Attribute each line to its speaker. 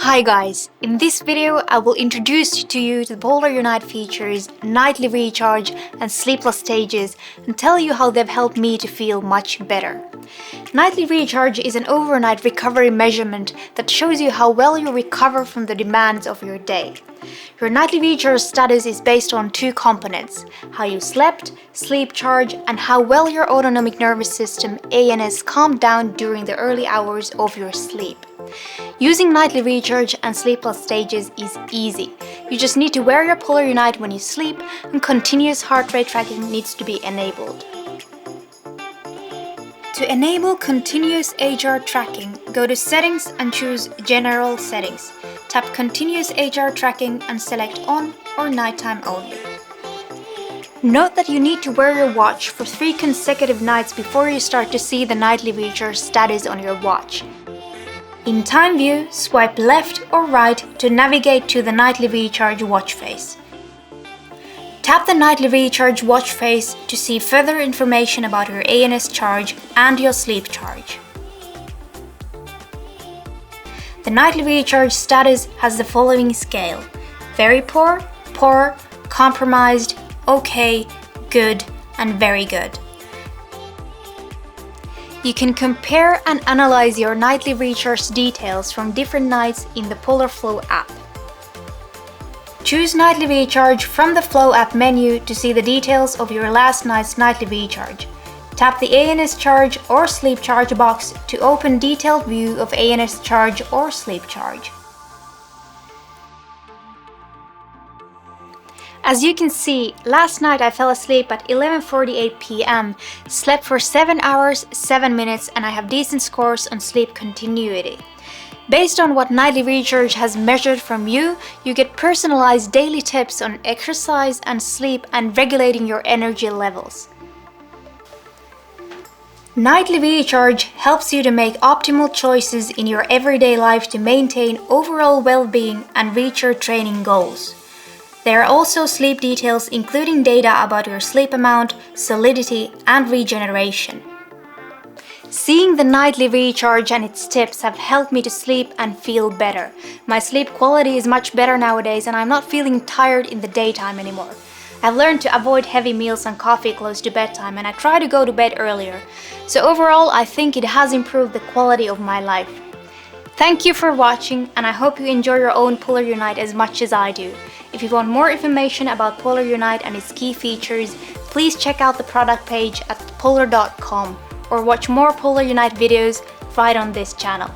Speaker 1: Hi guys, in this video I will introduce to you the Polar Unite features, nightly recharge and sleepless stages and tell you how they've helped me to feel much better. Nightly recharge is an overnight recovery measurement that shows you how well you recover from the demands of your day. Your nightly recharge status is based on two components: how you slept, sleep charge, and how well your autonomic nervous system ANS calmed down during the early hours of your sleep. Using nightly recharge and sleepless stages is easy. You just need to wear your Polar Unite when you sleep, and continuous heart rate tracking needs to be enabled. To enable continuous HR tracking, go to Settings and choose General Settings. Tap Continuous HR Tracking and select On or Nighttime Only. Note that you need to wear your watch for 3 consecutive nights before you start to see the nightly recharge status on your watch. In Time View, swipe left or right to navigate to the Nightly Recharge watch face. Tap the Nightly Recharge watch face to see further information about your ANS charge and your sleep charge. The Nightly Recharge status has the following scale: very poor, poor, compromised, okay, good, and very good. You can compare and analyze your nightly recharge details from different nights in the Polar Flow app. Choose Nightly Recharge from the Flow app menu to see the details of your last night's nightly recharge. Tap the ANS charge or sleep charge box to open detailed view of ANS charge or sleep charge. As you can see, last night I fell asleep at 11:48 p.m., slept for 7 hours, 7 minutes, and I have decent scores on sleep continuity. Based on what Nightly Recharge has measured from you, you get personalized daily tips on exercise and sleep and regulating your energy levels. Nightly Recharge helps you to make optimal choices in your everyday life to maintain overall well-being and reach your training goals. There are also sleep details including data about your sleep amount, solidity, and regeneration. Seeing the Nightly Recharge and its tips have helped me to sleep and feel better. My sleep quality is much better nowadays and I'm not feeling tired in the daytime anymore. I've learned to avoid heavy meals and coffee close to bedtime, and I try to go to bed earlier. So overall, I think it has improved the quality of my life. Thank you for watching, and I hope you enjoy your own Polar Unite as much as I do. If you want more information about Polar Unite and its key features, please check out the product page at polar.com or watch more Polar Unite videos right on this channel.